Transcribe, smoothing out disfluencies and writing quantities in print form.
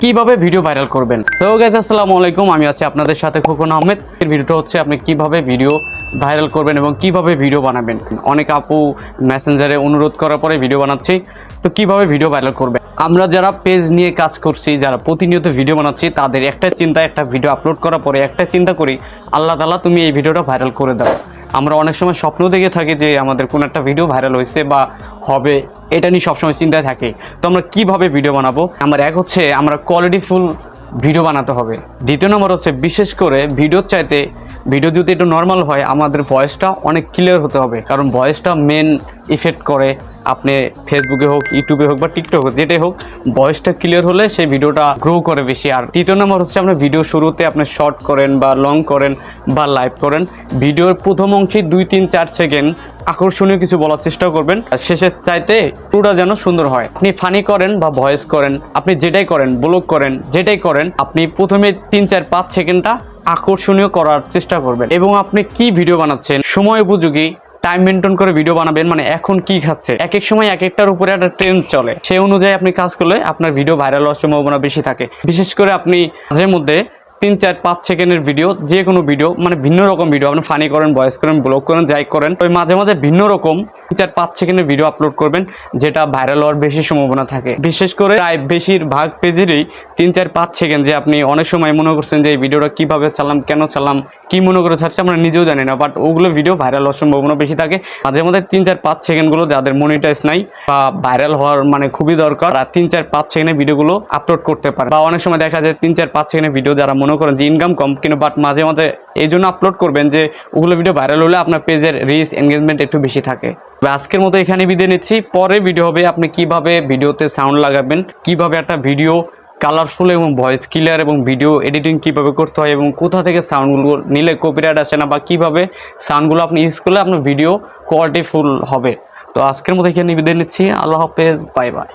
কিভাবে video viral করবেন। তো গাইস আসসালামু আলাইকুম, আমি আছি আপনাদের সাথে খোকন আহমেদ। এর ভিডিওটা হচ্ছে আপনি কিভাবে ভিডিও ভাইরাল করবেন এবং কিভাবে ভিডিও বানাবেন। অনেক আপু মেসেঞ্জারে অনুরোধ করার পরে ভিডিও বানাচ্ছি, তো কিভাবে ভিডিও ভাইরাল করবেন। আমরা যারা পেজ নিয়ে কাজ করছি, যারা প্রতিনিয়ত ভিডিও বানাচ্ছি, তাদের একটা চিন্তা, একটা ভিডিও আপলোড করার পরে একটা চিন্তা করি, আল্লাহ তাআলা তুমি এই ভিডিওটা ভাইরাল করে দাও। আমরা অনেক সময় স্বপ্ন দেখে থাকি যে আমাদের কোনো একটা ভিডিও ভাইরাল হয়েছে বা হবে, এটা নিয়ে সবসময় চিন্তায় থাকি। তো আমরা কিভাবে ভিডিও বানাবো, আমার এক হচ্ছে আমরা কোয়ালিটিফুল ভিডিও বানাতে হবে। দ্বিতীয় নম্বর হচ্ছে বিশেষ করে ভিডিওর চাইতে ভিডিও যদি একটু নর্মাল হয়, আমাদের ভয়েসটা অনেক ক্লিয়ার হতে হবে, কারণ ভয়েসটা মেন ইফেক্ট করে। আপনি ফেসবুকে হোক, ইউটিউবে হোক বা টিকটক হোক, যেটাই হোক, ভয়েসটা ক্লিয়ার হলে সেই ভিডিওটা গ্রো করে বেশি। আর তৃতীয় নম্বর হচ্ছে আপনার ভিডিও শুরুতে আপনি শর্ট করেন বা লং করেন বা লাইভ করেন, ভিডিওর প্রথম অংশে 2-3-4 সেকেন্ড আকর্ষণীয় কিছু বলার চেষ্টা করবেন, আর শেষের চাইতে পুরোটা যেন সুন্দর হয়। আপনি ফানি করেন বা ভয়েস করেন, আপনি যেটাই করেন, ব্লগ করেন, যেটাই করেন, আপনি প্রথমে 3-4-5 সেকেন্ডটা আকর্ষণীয় করার চেষ্টা করবেন। এবং আপনি কি ভিডিও বানাচ্ছেন, সময় উপযোগী টাইম মেনটেন করে ভিডিও বানাবেন। মানে এখন কি খাচ্ছে, এক এক সময় এক একটার উপরে একটা ট্রেন্ড চলে, সেই অনুযায়ী আপনি কাজ করলে আপনার ভিডিও ভাইরাল হওয়ার সম্ভাবনা বেশি থাকে। বিশেষ করে আপনি মাঝে মধ্যে 3-4-5 সেকেন্ডের ভিডিও, যে কোনো ভিডিও, মানে ভিন্ন রকম ভিডিও, আপনি ফানি করেন, ভয়েস করেন, ব্লগ করেন, যাই করেন, ওই মাঝে মাঝে ভিন্ন রকম 3-4-5 সেকেন্ডের ভিডিও আপলোড করবেন, যেটা ভাইরাল হওয়ার বেশি সম্ভাবনা থাকে। বিশেষ করে প্রায় বেশিরভাগ পেজেরই 3-4-5 সেকেন্ড, যে আপনি অনেক সময় মনে করছেন যে এই ভিডিওটা কিভাবে চালাম, কেন চালাম, কি মনে করে ছাড়ছে, আমরা নিজেও জানি না, বাট ওগুলো ভিডিও ভাইরাল হওয়ার সম্ভাবনা বেশি থাকে। মাঝে মধ্যে 3-4-5 সেকেন্ডগুলো যাদের মনিটাইজ নাই বা ভাইরাল হওয়ার মানে খুবই দরকার, আর 3-4-5 সেকেন্ডের ভিডিওগুলো আপলোড করতে পারে। বা অনেক সময় দেখা যায় 3-4-5 সেকেন্ডের ভিডিও যারা মনে করেন যে ইনকাম কম, কিন্তু বাট মাঝে মাঝে এই জন্য আপলোড করবেন যে ওগুলো ভিডিও ভাইরাল হলে আপনার পেজের রিচ এনগেজমেন্ট একটু বেশি থাকে। আজকের মতো এখানে বিদায় নিচ্ছি, পরে ভিডিও হবে আপনি কিভাবে ভিডিওতে সাউন্ড লাগাবেন, কিভাবে একটা ভিডিও কালারফুল এবং ভয়েস ক্লিয়ার এবং ভিডিও এডিটিং কিভাবে করতে হয়, এবং কোথা থেকে সাউন্ডগুলো নিলে কপিরাইট আসে না, বা কিভাবে সাউন্ডগুলো আপনি ইউজ করলে আপনার ভিডিও কোয়ালিটিফুল হবে। তো আজকের মতো এখানে বিদায় নিচ্ছি, আল্লাহ হাফেজ, বাই বাই।